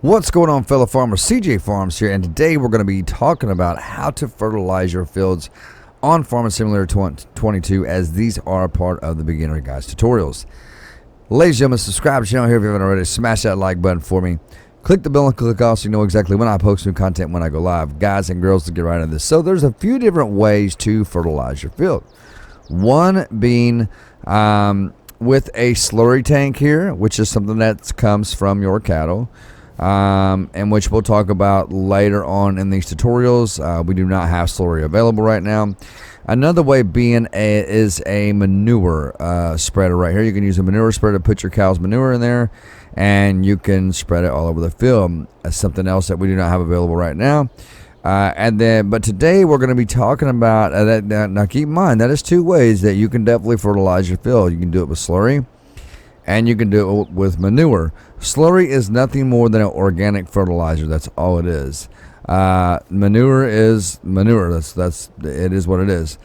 What's going on, fellow farmers? CJ Farms here, and today we're going to be talking about how to fertilize your fields on Farming Simulator 22, as these are part of the beginner guys tutorials. Ladies and gentlemen, subscribe to the channel here if you haven't already. Smash that like button for me. Click the bell and click off so you know exactly when I post new content, when I go live. Guys and girls, to get right into this. So there's a few different ways to fertilize your field. One being with a slurry tank here, which is something that comes from your cattle. And which we'll talk about later on in these tutorials. We do not have slurry available right now. Another way being is a manure spreader right here. You can use a manure spreader to put your cow's manure in there, and you can spread it all over the field. That's something else that we do not have available right now. But today we're going to be talking about that. Now keep in mind that is two ways that you can definitely fertilize your field. You can do it with slurry, and you can do it with manure. Slurry is nothing more than an organic fertilizer. That's all it is. Manure is manure. It is what it is.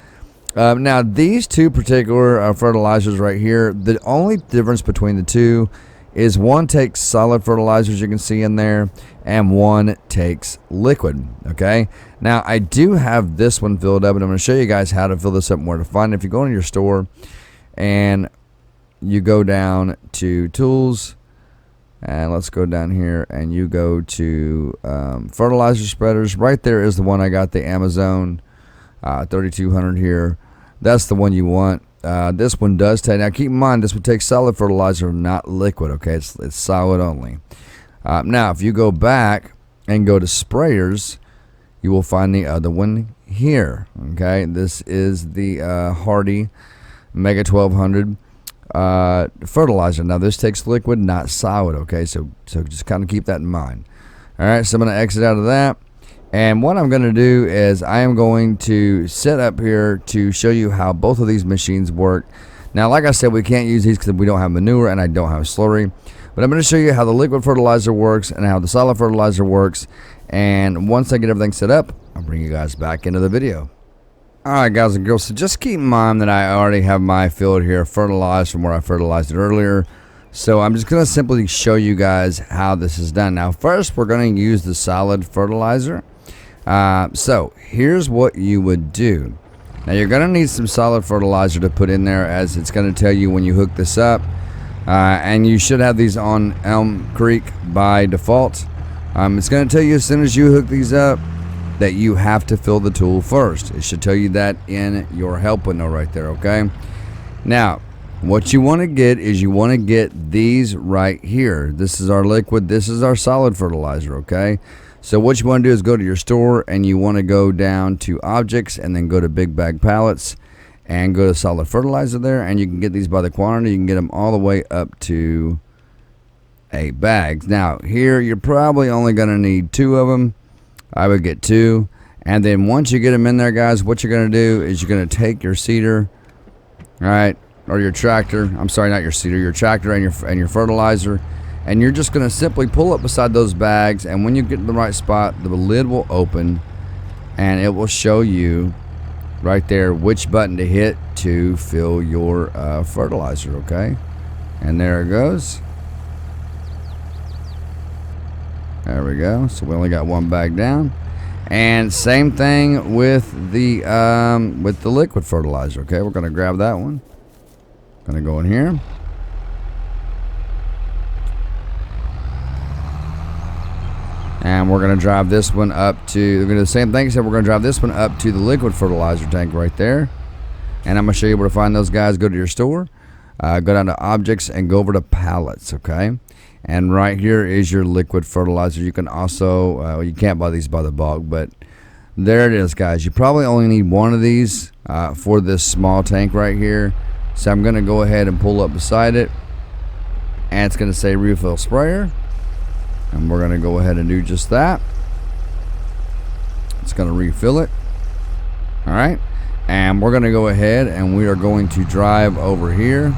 Now these two particular fertilizers right here, the only difference between the two is one takes solid fertilizers, you can see in there, and one takes liquid. Okay. Now I do have this one filled up, and I'm going to show you guys how to fill this up and where to find it. If you go into your store and you go down to tools, and let's go down here, and you go to fertilizer spreaders. Right there is the one I got, the Amazon 3200 here. That's the one you want. This one does take, now keep in mind this would take solid fertilizer, not liquid. Okay, it's solid only. Now if you go back and go to sprayers, you will find the other one here. Okay, this is the Hardy Mega 1200 fertilizer. Now this takes liquid, not solid. Okay, so just kind of keep that in mind. All right, so I'm going to exit out of that, and what I'm going to do is I am going to set up here to show you how both of these machines work. Now like I said, we can't use these because we don't have manure and I don't have slurry, but I'm going to show you how the liquid fertilizer works and how the solid fertilizer works, and once I get everything set up, I'll bring you guys back into the video. Alright guys and girls, so just keep in mind that I already have my field here fertilized from where I fertilized it earlier. So I'm just going to simply show you guys how this is done. Now first we're going to use the solid fertilizer. So here's what you would do. Now you're going to need some solid fertilizer to put in there, as it's going to tell you when you hook this up. And you should have these on Elm Creek by default. It's going to tell you as soon as you hook these up that you have to fill the tool first. It should tell you that in your help window right there. Okay, now what you want to get is you want to get these right here. This is our liquid, this is our solid fertilizer. Okay, so what you want to do is go to your store, and you want to go down to objects, and then go to big bag pallets, and go to solid fertilizer there, and you can get these by the quantity. You can get them all the way up to 8 bags. Now here you're probably only going to need 2 of them. I would get 2, and then once you get them in there, guys, what you're going to do is you're going to take your seeder, all right, or your tractor. I'm sorry, not your seeder, your tractor and your fertilizer, and you're just going to simply pull up beside those bags, and when you get in the right spot, the lid will open, and it will show you right there which button to hit to fill your fertilizer. Okay, and there it goes. There we go. So we only got 1 bag down, and same thing with the liquid fertilizer. Okay, we're going to grab that one. Going to go in here, and we're going to drive this one up to. We're going to do the same thing. So we're going to drive this one up to the liquid fertilizer tank right there, and I'm going to show you where to find those guys. Go to your store, go down to objects, and go over to pallets. Okay. And right here is your liquid fertilizer. You can also, you can't buy these by the bulk, but there it is, guys. You probably only need 1 of these for this small tank right here. So I'm going to go ahead and pull up beside it, and it's going to say refill sprayer. And we're going to go ahead and do just that. It's going to refill it. All right. And we're going to go ahead, and we are going to drive over here.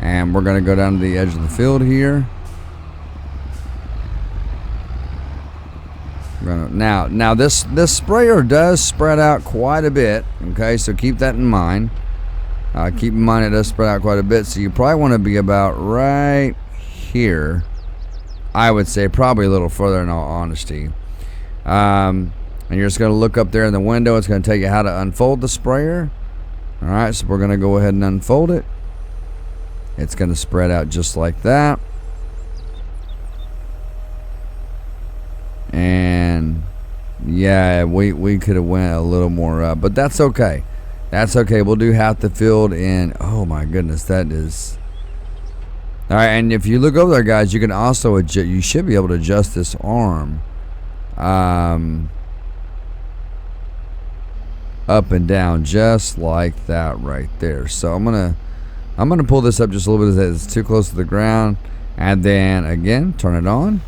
And we're going to go down to the edge of the field here. Now this sprayer does spread out quite a bit. Okay, so keep that in mind. Keep in mind it does spread out quite a bit, so you probably want to be about right here. I would say probably a little further in all honesty. And you're just going to look up there in the window. It's going to tell you how to unfold the sprayer. Alright, so we're going to go ahead and unfold it. It's going to spread out just like that. And yeah, we could have went a little more up, but that's okay. That's okay. We'll do half the field in. Oh my goodness, that is. All right, and if you look over there, guys, you can also adjust. You should be able to adjust this arm, up and down, just like that right there. So I'm gonna pull this up just a little bit as it's too close to the ground, and then again turn it on,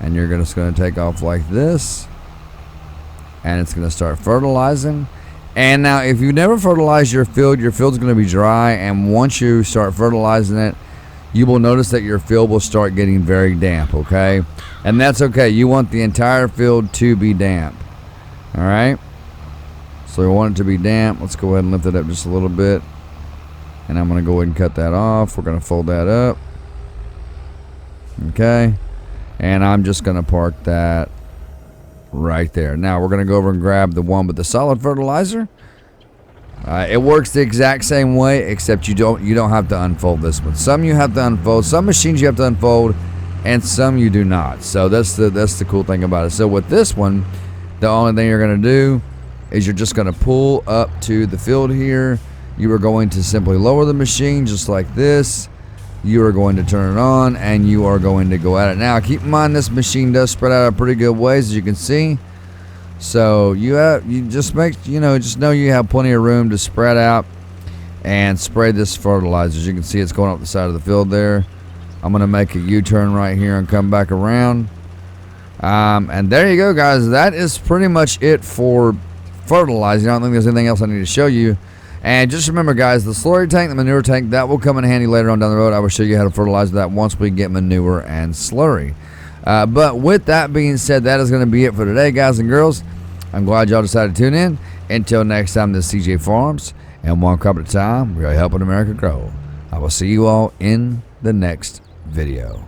and you're just gonna take off like this, and it's gonna start fertilizing. And now, if you never fertilize your field's gonna be dry, and once you start fertilizing it, you will notice that your field will start getting very damp, okay? And that's okay. You want the entire field to be damp. All right? So we want it to be damp. Let's go ahead and lift it up just a little bit. And I'm going to go ahead and cut that off. We're going to fold that up. Okay? And I'm just going to park that right there. Now we're going to go over and grab the one with the solid fertilizer. It works the exact same way, except you don't have to unfold this one. Some you have to unfold, some machines you have to unfold, and some you do not. So that's the cool thing about it. So with this one, the only thing you're going to do is you're just going to pull up to the field here. You are going to simply lower the machine just like this. You are going to turn it on, and you are going to go at it. Now keep in mind this machine does spread out a pretty good ways, as you can see. So you just know you have plenty of room to spread out and spray this fertilizer. As you can see, it's going up the side of the field there. I'm going to make a U-turn right here and come back around. And there you go, guys. That is pretty much it for fertilizing. I don't think there's anything else I need to show you. And just remember, guys, the slurry tank, the manure tank, that will come in handy later on down the road. I will show you how to fertilize that once we get manure and slurry. But with that being said, that is going to be it for today, guys and girls. I'm glad y'all decided to tune in. Until next time, this is CJ Farms, and one crop at a time, we are helping America grow. I will see you all in the next video.